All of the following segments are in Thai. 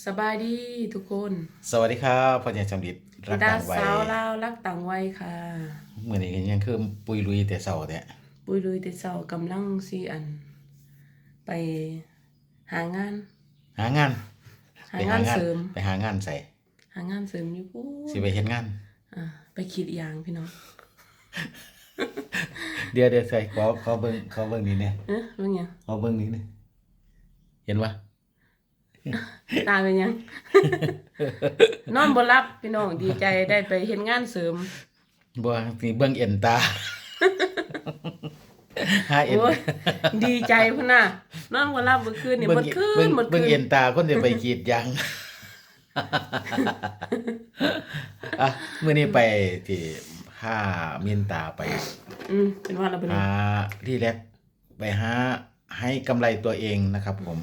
สบายดีทุกคน สวัสดีครับพ่อใหญ่สำลิดรักดาต่างวัยสาวลาวรักต่างวัยค่ะมื้อนี้ก็ยังคือปุยลุยแต่เช้าเนี่ย ปุยลุยแต่เช้ากำลังสิไปหางาน หางาน หางานเสริม ไปหางานใส่ หางานเสริมอยู่ปู๊ สิไปเฮ็ดงาน ไปขีดยางพี่น้อง เดี๋ยวใส่ขอเบิ่งนี่เนี่ย เป็นหยัง ขอเบิ่งนี่เนี่ยเห็นปะ ตาเป็นหยัง นอนบ่หลับพี่น้องดีใจได้ไปเฮ็ดงานเสริม บ่สิเบิ่งเอ็นตา หาเอ็น โอ้ยดีใจพุ่นน่ะนอนบ่หลับเมื่อคืนนี่ เบิ่ เมื่ ง อคืน เบิ่ง เมื่อ เบิ่ง คื เอ็ น นตาคนจะไปกรีดยาง อ่ะมื้อนี้ไปที่เมียนตาไป เป็นว่าเราเป็น หารีแลกซ์ไปหาให้กำไรตัวเองนะครับผม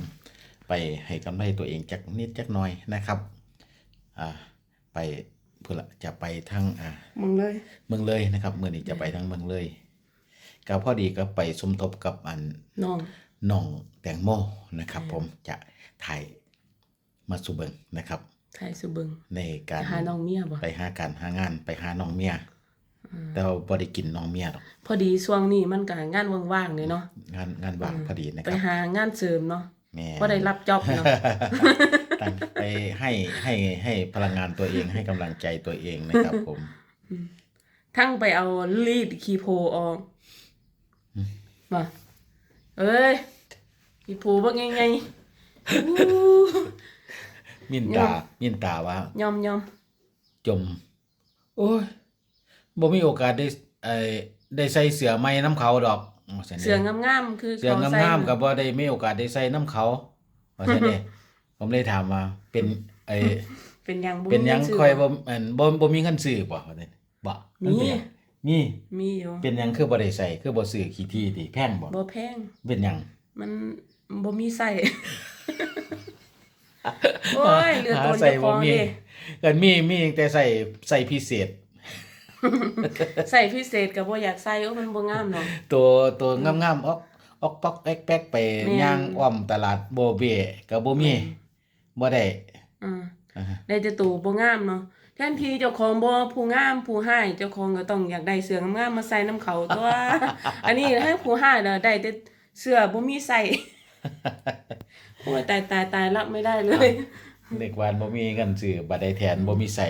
ไปให้กำไรตัวเองจักนิดจักหน่อยนะครับไปเพื่อจะไปทางมึงเลย เมืองเลยนะครับเมื่อนี้จะไปทางเมืองเลยก็พอดีก็ไปสมทบกับน้องแตงโมนะครับผมจะถ่ายมาสู่เบิงนะครับ ถ่ายสุเบิง ในการ หาน้องเมียบ่ ไปหาการหางานไปหาน้องเมียแต่ว่าบ่ได้กินน้องเมียหรอก พอดีช่วงนี้มันก็งานว่างๆเลยเนาะ งานว่างพอดีนะค ไป รับ หางานเสริมเนาะ แม่ บ่ได้รับจ็อบเนาะ ตั้งไปให้พลังงานตัวเองให้กำลังใจตัวเองนะครับผม ทั้งไปเอาลีดคีโพออกมาเอ้ยคีโพบ่ไงๆอู้ มินตาว่าย อม จมโอ้ยบ่มีโอกาสได้ได้ใส่เสื้อใหม่น้ำเขาดอกว่าซั่น เสืองามๆคือ เสื้องามๆก็บ่ได้มีโอกาสได้ใส่น้ำเขาว่าซั่นเด้ ผมเลยถามว่าเป็นเป็นหยังบ่ เป็นหยัง มีชื่ ค่อยบ่มีเงินซื้อบ่ว่าซั่นบ่นเป็นหยังมี มีอยู่ เป็นหยังคือบ่ได้ใส่คือบ่ซื้อขี้ที่ติแพงบ่ บ่แพง เป็นหยัง มันบ่มีไส้ โอ้ยเหลือตัว ใส่ เจ้าข บ่ อง มี ดิ กันมีแต่ใส่พิเศษ ใส่พิเศษก็บ่อยากใส่โอ้มันบ่งามเนาะ ตัวงามๆออกป๊อกแป๊กไป แม่น ย่างอ้อมตลาดโบเบ้ก็บ่มีบ่ได้ อ่าฮะ ได้แต่ตัวบ่งามเนาะแทนที่เจ้าของบ่ผู้งามผู้ให้เจ้าของก็ต้องอยากได้เสื้องามๆมาใส่นํเขาตัว อันนี้ให้ผู้ให้น่ะได้แต่เสื้อบ่มีใส่ โอ้ยตายรับไม่ได้เลย เด็กวานบ่มีเงินซื้อบัตรได้แทนบ่มีใส่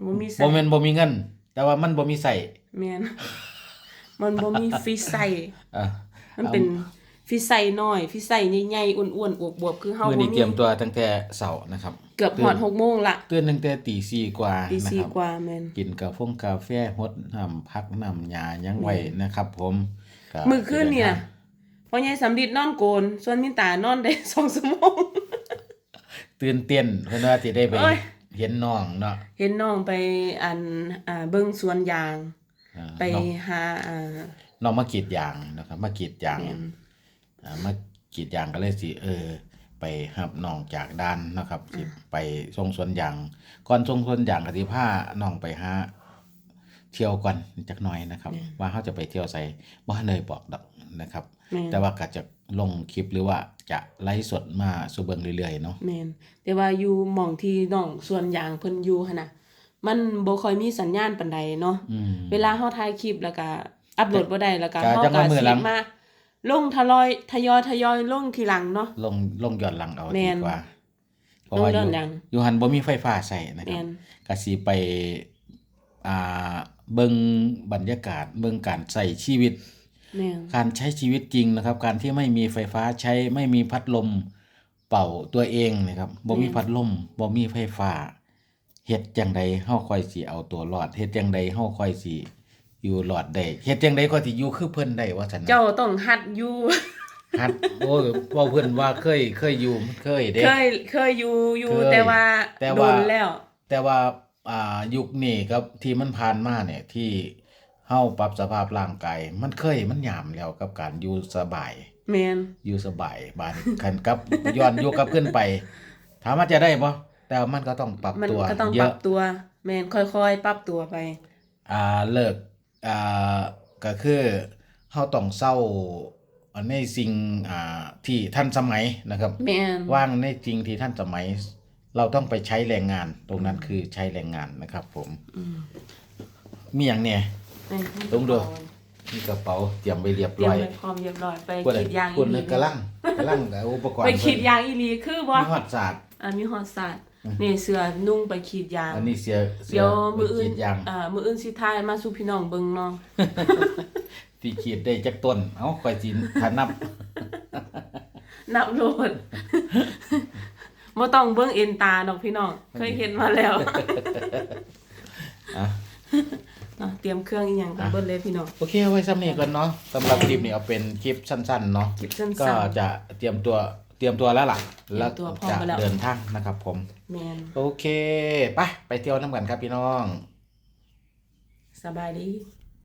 บ่มีใส่ บ่แม่นบ่มีเงิน แต่ว่ามันบ่มีใส่ แม่นมันบ่มีฟิใส่ อ่ะ มันเป็นฟิใส่น้อยฟิใส่ใหญ่ๆอ้วนๆอวบๆคือเฮา มื้อ บ่ นี้เต มี รียมตัวตั้งแต่เช้านะครับ เกือบฮอด 6 โมงละ ตื่นตั้งแต่ตี4กว่า ตี นะ สี่ ครับ กว่าแม่น กินกาแฟฮดน้ำพักน้ำยายังไว้นะครับผมก็ มื้อคืนนี่น่ะพ่อใหญ่สำริดนอนโกน ส่วนมินตานอนได้ 2 ชั่วโมง ตื่นเต้นเพิ่นว่าสิได้ไป โอ้ย เห็นน้องเนาะ เห็นน้องไปเบิ่งสวนยาง ไป น้อง หาน้องมากรีดยางนะครับมากรีดยาง แม่น มากรีดยางก็เลยสิไปรับน้องจากด้านนะครับสิไปส่งสวนยางก่อนส่งสวนยางก็สิพาน้องไปหาเที่ยวก่อนจักหน่อยนะครับ ว่าเขาจะไปเที่ยวไสบ่ทันได้บอกดอกนะครับ แม่น แต่ว่าก็จะลงคลิปหรือว่าจะไลฟ์สดมาสู่เบิ่งเรื่อยๆเนาะ แม่นแต่ว่าอยู่หม่องที่น้องสวนยางเพิ่นอยู่หั่นน่ะมันบ่ค่อยมีสัญญาณปานใดเนาะ เวลาเฮาถ่ายคลิปแล้วก็อัปโหลดบ่ได้แล้วก็ ก็ เฮา จัง ก็ ว่ามื้อหลั สิ ง มาลงทยอยลงทีหลังเนาะ ลงย้อนหลังเอา แม่ ดี น กว่า เพราะว่า ลงย้อนหลัง อยู่หันบ่มีไฟฟ้าใช้นะค แม่ รับ น ก็สิไปเบิ่งบรรยากาศเบิ่งการใช้ชีวิต แม่น การใช้ชีวิตจริงนะครับ การที่ไม่มีไฟฟ้าใช้ไม่มีพัดลมเป่าตัวเองนะครับบ่มีพัดลมบ่มีไฟฟ้าเฮ็ดจังใดเฮาค่อยสิเอาตัวรอดเฮ็ดจังใดเฮาค่อยสิอยู่รอดได้เฮ็ดจังใดค่อยสิอยู่คือเพิ่นได้ว่าซั่นนะ เจ้าต้องหัดอยู่ ฮัดโอ้ยเว้าเพิ่นว่าเคยอยู่เคยเด้ เคยอยู่ เคย แต่ว่า แต่ โด ว่า นแล้ว แต่ว่ายุคนี้กับที่มันผ่านมาเนี่ยที่เฮาปรับสภาพร่างกายมันยามแล้วกับการอยู่สบาย แม่น อยู่สบายบ้าน คันกับย้อนยุคกับขึ้นไป ถามว่าจะได้บ่แต่ว่ามันก็ต้องปรับ มัน ตัว ก็ต้อง เย ปรั อะ บตัว แม่นค่อยๆปรับตัวไป เลิกก็คือเฮาต้องเซาในสิ่งที่ทันสมัยนะครับ แม่น ว่างในจริงที่ทันสมัย เราต้องไปใช้แรงงานตรงนั้นคือใช้แรงงานนะครับผม อืม มีอย่างเนี่ย นี่ ลองดู นี่กระเป๋าเตรียมไปเรียบ เตรีย ร้ ม อย ไปพร้อมเรียบร้อยไป พวก ขีดยาง คุ อี ณ หลี กำลังกับอุปกรณ์ ไปขีดยางอีหลีคือบ่ มีฮอดศาสตร์ มีฮอดศาสตร์นี่เสื้อนุ่งไปขีดยาง อันนี้เสีย เดี๋ยว ไป มื้ออื่ ขี น ดยาง มื้ออื่นสิถ่ายมาสู่พี่น้องเบิ่งเนาะ ที่ขีดได้จักต้นเอ้าข่อยสิถ้านับ นับโลด บ่ต้องเบิ่งเอ็นตาดอกพี่น้องเคยเห็นมาแล้ว อ่ะ เนาะเตรียมเครื่องอีหยังกันเบิดเลยพี่น้อง โอเคเอาไว้ซ้ำนี้ก่อนเนาะสำหรับคลิปนี้เอาเป็นคลิปสั้นๆเนาะ คลิปสั้นๆ ก็จะเตรียมตัวแล้วล่ะ แล้ว เตรียมตัวพร้อม จะ ไปแล้ว เดินทางนะครับผม แม่น โอเคไปเที่ยวน้ำกันครับพี่น้อง สบายดี